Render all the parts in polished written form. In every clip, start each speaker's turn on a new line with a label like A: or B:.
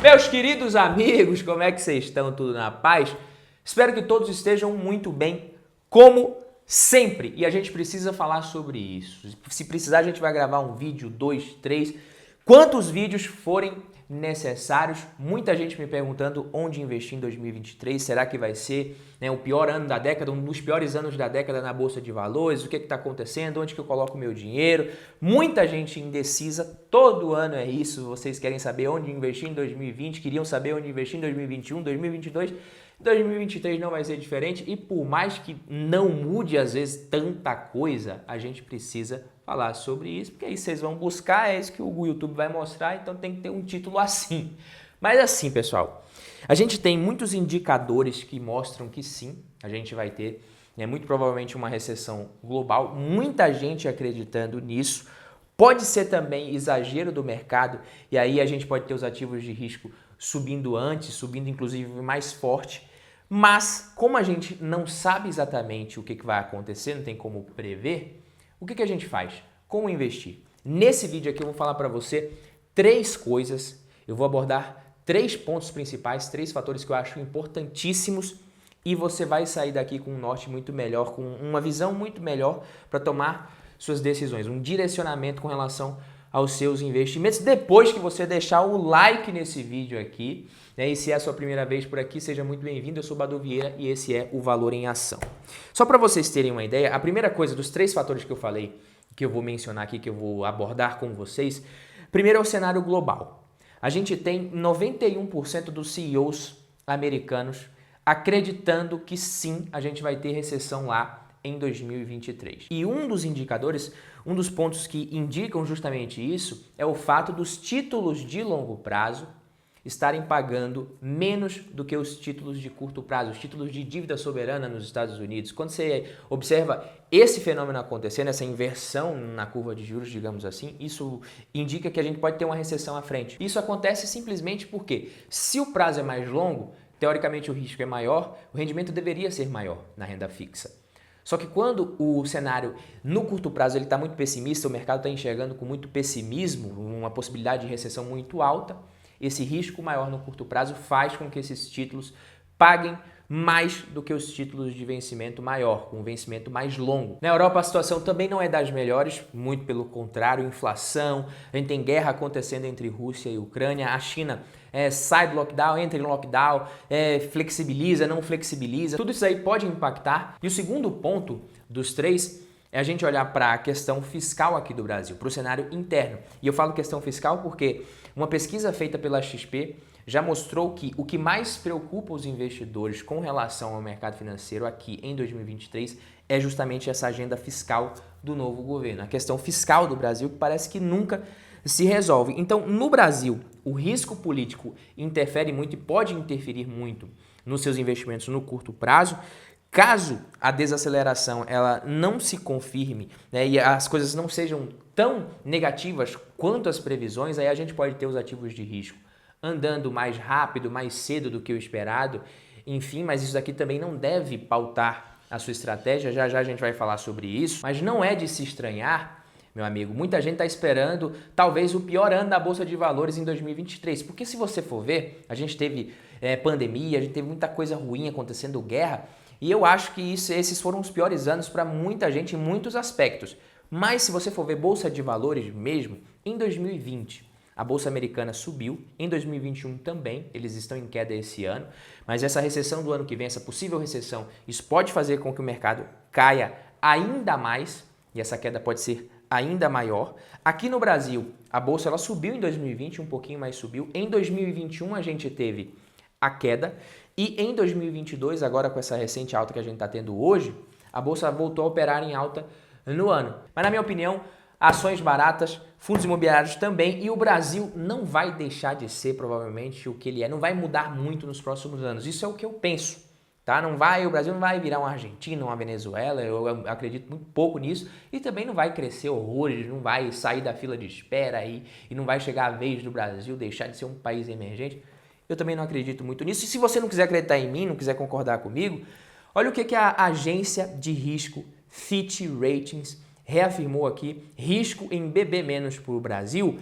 A: Meus queridos amigos, como é que vocês estão? Tudo na paz? Espero que todos estejam muito bem, como sempre. E a gente precisa falar sobre isso. Se precisar, a gente vai gravar um vídeo, 2, 3, quantos vídeos forem necessários. Muita gente me perguntando onde investir em 2023. Será que vai ser o pior ano da década, um dos piores anos da década na Bolsa de Valores? O que está acontecendo? Onde que eu coloco o meu dinheiro? Muita gente indecisa. Todo ano é isso. Vocês querem saber onde investir em 2020, queriam saber onde investir em 2021, 2022. 2023 não vai ser diferente e por mais que não mude às vezes tanta coisa, a gente precisa falar sobre isso, porque aí vocês vão buscar, é isso que o YouTube vai mostrar, então tem que ter um título assim. Mas assim, pessoal, a gente tem muitos indicadores que mostram que sim, a gente vai ter muito provavelmente uma recessão global, muita gente acreditando nisso. Pode ser também exagero do mercado e aí a gente pode ter os ativos de risco subindo antes, subindo inclusive mais forte. Mas como a gente não sabe exatamente o que vai acontecer, não tem como prever, o que a gente faz? Como investir? Nesse vídeo aqui eu vou falar para você 3 coisas, eu vou abordar 3 pontos principais, 3 fatores que eu acho importantíssimos e você vai sair daqui com um norte muito melhor, com uma visão muito melhor para tomar suas decisões, um direcionamento com relação aos seus investimentos, depois que você deixar o like nesse vídeo aqui, né? E se é a sua primeira vez por aqui, seja muito bem-vindo, eu sou Badu Vieira e esse é o Valor em Ação. Só para vocês terem uma ideia, a primeira coisa dos 3 fatores que eu falei, que eu vou mencionar aqui, que eu vou abordar com vocês, primeiro é o cenário global. A gente tem 91% dos CEOs americanos acreditando que sim, a gente vai ter recessão lá em 2023. E um dos indicadores, um dos pontos que indicam justamente isso é o fato dos títulos de longo prazo estarem pagando menos do que os títulos de curto prazo, os títulos de dívida soberana nos Estados Unidos. Quando você observa esse fenômeno acontecendo, essa inversão na curva de juros, digamos assim, isso indica que a gente pode ter uma recessão à frente. Isso acontece simplesmente porque se o prazo é mais longo, teoricamente o risco é maior, o rendimento deveria ser maior na renda fixa. Só que quando o cenário no curto prazo ele está muito pessimista, o mercado está enxergando com muito pessimismo, uma possibilidade de recessão muito alta, esse risco maior no curto prazo faz com que esses títulos paguem mais do que os títulos de vencimento maior, com um vencimento mais longo. Na Europa a situação também não é das melhores, muito pelo contrário, inflação, a gente tem guerra acontecendo entre Rússia e Ucrânia, a China sai do lockdown, entra em lockdown, flexibiliza, não flexibiliza, tudo isso aí pode impactar. E o segundo ponto dos 3 é a gente olhar para a questão fiscal aqui do Brasil, para o cenário interno. E eu falo questão fiscal porque uma pesquisa feita pela XP já mostrou que o que mais preocupa os investidores com relação ao mercado financeiro aqui em 2023 é justamente essa agenda fiscal do novo governo. A questão fiscal do Brasil que parece que nunca se resolve. Então, no Brasil, o risco político interfere muito e pode interferir muito nos seus investimentos no curto prazo. Caso a desaceleração ela não se confirme, né, e as coisas não sejam tão negativas quanto as previsões, aí a gente pode ter os ativos de risco andando mais rápido, mais cedo do que o esperado, enfim, mas isso daqui também não deve pautar a sua estratégia, já já a gente vai falar sobre isso, mas não é de se estranhar, meu amigo, muita gente está esperando talvez o pior ano da Bolsa de Valores em 2023, porque se você for ver, a gente teve pandemia, a gente teve muita coisa ruim acontecendo, guerra, e eu acho que esses foram os piores anos para muita gente em muitos aspectos. Mas se você for ver Bolsa de Valores mesmo, em 2020 a Bolsa Americana subiu, em 2021 também, eles estão em queda esse ano, mas essa recessão do ano que vem, essa possível recessão, isso pode fazer com que o mercado caia ainda mais, e essa queda pode ser ainda maior. Aqui no Brasil, a Bolsa ela subiu em 2020, um pouquinho mais subiu, em 2021 a gente teve a queda, e em 2022, agora com essa recente alta que a gente está tendo hoje, a Bolsa voltou a operar em alta no ano. Mas na minha opinião, ações baratas, fundos imobiliários também, e o Brasil não vai deixar de ser provavelmente o que ele é, não vai mudar muito nos próximos anos. Isso é o que eu penso, tá? O Brasil não vai virar uma Argentina, uma Venezuela, eu acredito muito pouco nisso, e também não vai crescer horrores, não vai sair da fila de espera e não vai chegar a vez do Brasil deixar de ser um país emergente. Eu também não acredito muito nisso. E se você não quiser acreditar em mim, não quiser concordar comigo, olha o que a agência de risco Fitch Ratings reafirmou aqui, risco em BB- para o Brasil.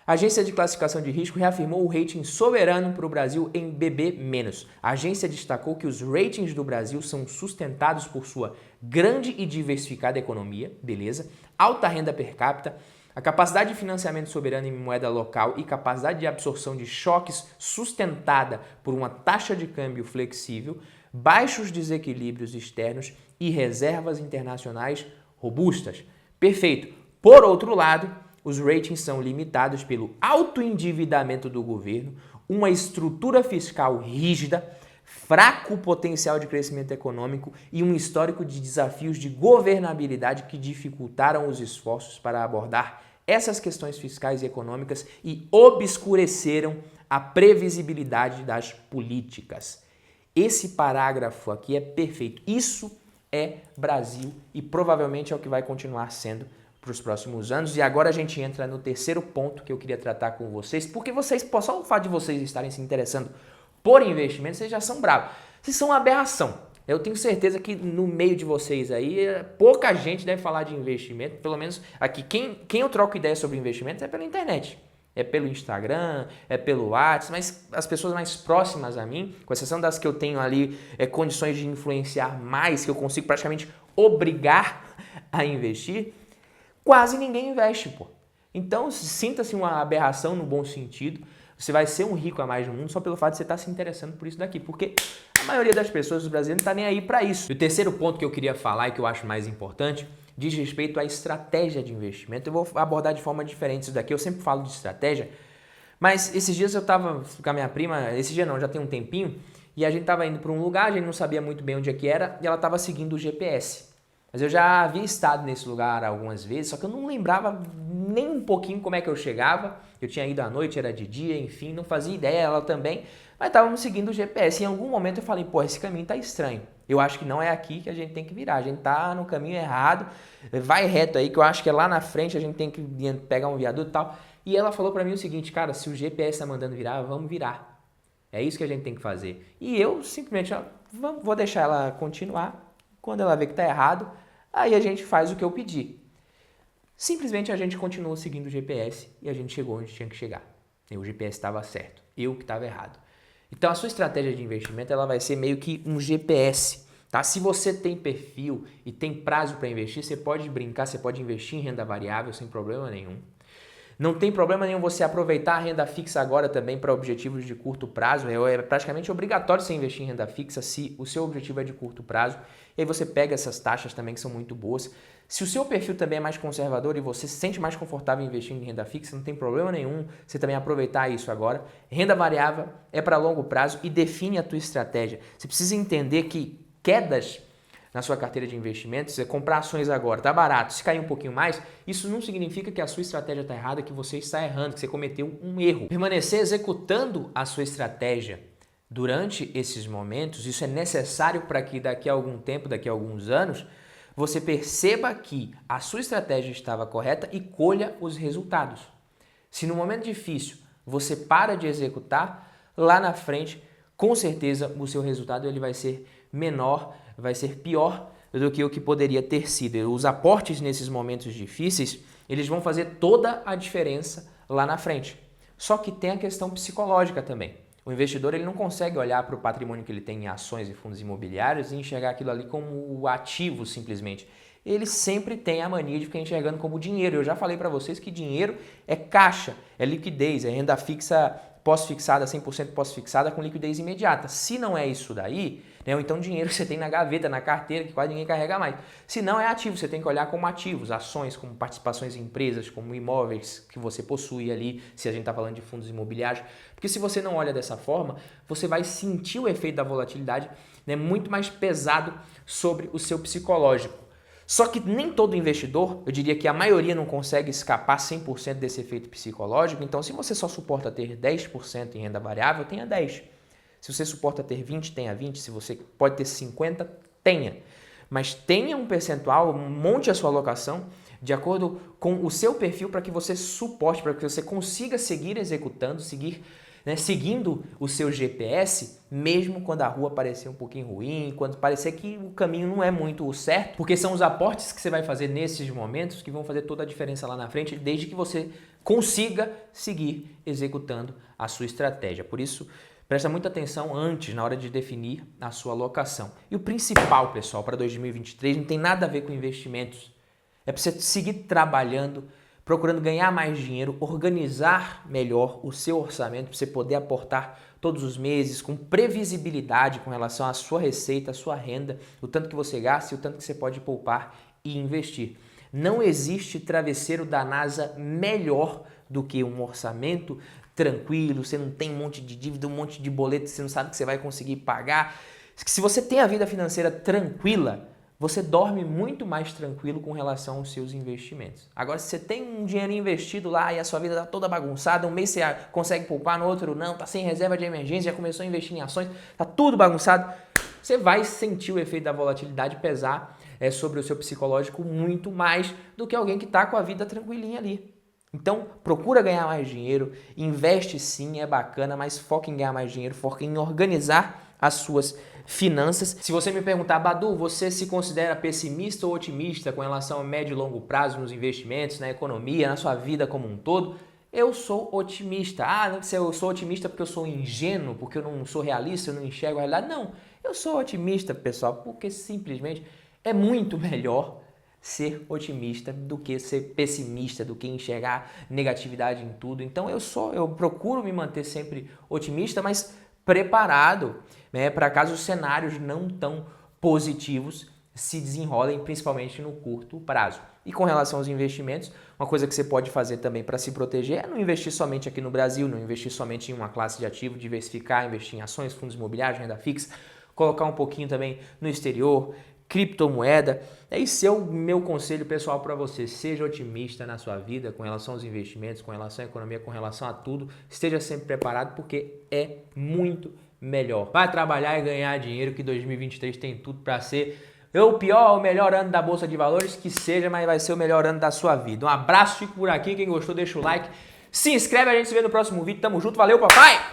A: A Agência de Classificação de Risco reafirmou o rating soberano para o Brasil em BB-. A agência destacou que os ratings do Brasil são sustentados por sua grande e diversificada economia, beleza, alta renda per capita, a capacidade de financiamento soberano em moeda local e capacidade de absorção de choques sustentada por uma taxa de câmbio flexível, baixos desequilíbrios externos e reservas internacionais robustas. Perfeito. Por outro lado, os ratings são limitados pelo alto endividamento do governo, uma estrutura fiscal rígida, fraco potencial de crescimento econômico e um histórico de desafios de governabilidade que dificultaram os esforços para abordar essas questões fiscais e econômicas e obscureceram a previsibilidade das políticas. Esse parágrafo aqui é perfeito. Isso é Brasil e provavelmente é o que vai continuar sendo para os próximos anos. E agora a gente entra no terceiro ponto que eu queria tratar com vocês, porque vocês, só o fato de vocês estarem se interessando por investimento, vocês já são bravos. Vocês são uma aberração. Eu tenho certeza que no meio de vocês aí, pouca gente deve falar de investimento, pelo menos aqui, quem eu troco ideia sobre investimento é pela internet. É pelo Instagram, é pelo WhatsApp, mas as pessoas mais próximas a mim, com exceção das que eu tenho ali condições de influenciar mais, que eu consigo praticamente obrigar a investir, quase ninguém investe, pô. Então, sinta-se uma aberração no bom sentido. Você vai ser um rico a mais no mundo só pelo fato de você estar se interessando por isso daqui, porque a maioria das pessoas, os brasileiros, não está nem aí para isso. E o terceiro ponto que eu queria falar e que eu acho mais importante diz respeito à estratégia de investimento. Eu vou abordar de forma diferente isso daqui. Eu sempre falo de estratégia, mas esses dias eu estava com a minha prima, esse dia não, já tem um tempinho, e a gente estava indo para um lugar, a gente não sabia muito bem onde é que era, e ela estava seguindo o GPS. Mas eu já havia estado nesse lugar algumas vezes, só que eu não lembrava nem um pouquinho como é que eu chegava. Eu tinha ido à noite, era de dia, enfim, não fazia ideia, ela também. Mas estávamos seguindo o GPS. Em algum momento eu falei, pô, esse caminho tá estranho. Eu acho que não é aqui que a gente tem que virar. A gente tá no caminho errado. Vai reto aí, que eu acho que é lá na frente, a gente tem que pegar um viaduto e tal. E ela falou pra mim o seguinte, cara, se o GPS tá mandando virar, vamos virar. É isso que a gente tem que fazer. E eu simplesmente vou deixar ela continuar. Quando ela vê que tá errado, aí a gente faz o que eu pedi. Simplesmente a gente continuou seguindo o GPS e a gente chegou onde tinha que chegar. E o GPS estava certo, eu que estava errado. Então a sua estratégia de investimento ela vai ser meio que um GPS. Tá? Se você tem perfil e tem prazo para investir, você pode brincar, você pode investir em renda variável sem problema nenhum. Não tem problema nenhum você aproveitar a renda fixa agora também para objetivos de curto prazo. É praticamente obrigatório você investir em renda fixa se o seu objetivo é de curto prazo. E aí você pega essas taxas também que são muito boas. Se o seu perfil também é mais conservador e você se sente mais confortável investindo em renda fixa, não tem problema nenhum você também aproveitar isso agora. Renda variável é para longo prazo e define a tua estratégia. Você precisa entender que quedas na sua carteira de investimentos, você comprar ações agora, tá barato, se cair um pouquinho mais, isso não significa que a sua estratégia está errada, que você está errando, que você cometeu um erro. Permanecer executando a sua estratégia durante esses momentos, isso é necessário para que daqui a algum tempo, daqui a alguns anos, você perceba que a sua estratégia estava correta e colha os resultados. Se no momento difícil você para de executar, lá na frente, com certeza o seu resultado ele vai ser menor, vai ser pior do que o que poderia ter sido. Os aportes nesses momentos difíceis, eles vão fazer toda a diferença lá na frente. Só que tem a questão psicológica também. O investidor ele não consegue olhar para o patrimônio que ele tem em ações e fundos imobiliários e enxergar aquilo ali como ativo simplesmente. Ele sempre tem a mania de ficar enxergando como dinheiro. Eu já falei para vocês que dinheiro é caixa, é liquidez, é renda fixa pós-fixada, 100% pós-fixada com liquidez imediata. Se não é isso daí, né, ou então dinheiro que você tem na gaveta, na carteira, que quase ninguém carrega mais. Se não é ativo, você tem que olhar como ativos, ações, como participações em empresas, como imóveis que você possui ali, se a gente está falando de fundos imobiliários. Porque se você não olha dessa forma, você vai sentir o efeito da volatilidade, né, muito mais pesado sobre o seu psicológico. Só que nem todo investidor, eu diria que a maioria não consegue escapar 100% desse efeito psicológico. Então, se você só suporta ter 10% em renda variável, tenha 10%. Se você suporta ter 20%, tenha 20%. Se você pode ter 50%, tenha. Mas tenha um percentual, monte a sua alocação de acordo com o seu perfil para que você suporte, para que você consiga seguir executando, seguir seguindo o seu GPS, mesmo quando a rua parecer um pouquinho ruim, quando parecer que o caminho não é muito o certo, porque são os aportes que você vai fazer nesses momentos que vão fazer toda a diferença lá na frente, desde que você consiga seguir executando a sua estratégia. Por isso, presta muita atenção antes, na hora de definir a sua alocação. E o principal, pessoal, para 2023 não tem nada a ver com investimentos. É para você seguir trabalhando, procurando ganhar mais dinheiro, organizar melhor o seu orçamento, para você poder aportar todos os meses com previsibilidade com relação à sua receita, à sua renda, o tanto que você gasta e o tanto que você pode poupar e investir. Não existe travesseiro da NASA melhor do que um orçamento tranquilo, você não tem um monte de dívida, um monte de boleto, você não sabe que você vai conseguir pagar. Se você tem a vida financeira tranquila, você dorme muito mais tranquilo com relação aos seus investimentos. Agora, se você tem um dinheiro investido lá e a sua vida está toda bagunçada, um mês você consegue poupar, no outro não, está sem reserva de emergência, já começou a investir em ações, está tudo bagunçado, você vai sentir o efeito da volatilidade pesar sobre o seu psicológico muito mais do que alguém que está com a vida tranquilinha ali. Então, procura ganhar mais dinheiro, investe sim, é bacana, mas foca em ganhar mais dinheiro, foca em organizar as suas finanças. Se você me perguntar, Badu, você se considera pessimista ou otimista com relação a médio e longo prazo nos investimentos, na economia, na sua vida como um todo? Eu sou otimista. Eu sou otimista porque eu sou ingênuo, porque eu não sou realista, eu não enxergo a realidade. Não, eu sou otimista, pessoal, porque simplesmente é muito melhor ser otimista do que ser pessimista, do que enxergar negatividade em tudo. Então eu procuro me manter sempre otimista, mas preparado, né, para caso os cenários não tão positivos se desenrolem, principalmente no curto prazo. E com relação aos investimentos, uma coisa que você pode fazer também para se proteger é não investir somente aqui no Brasil, não investir somente em uma classe de ativo, diversificar, investir em ações, fundos imobiliários, renda fixa, colocar um pouquinho também no exterior, criptomoeda. Esse é o meu conselho pessoal para você. Seja otimista na sua vida com relação aos investimentos, com relação à economia, com relação a tudo. Esteja sempre preparado porque é muito melhor. Vai trabalhar e ganhar dinheiro que 2023 tem tudo para ser o pior, o melhor ano da Bolsa de Valores que seja, mas vai ser o melhor ano da sua vida. Um abraço, fico por aqui. Quem gostou deixa o like. Se inscreve, a gente se vê no próximo vídeo. Tamo junto, valeu papai!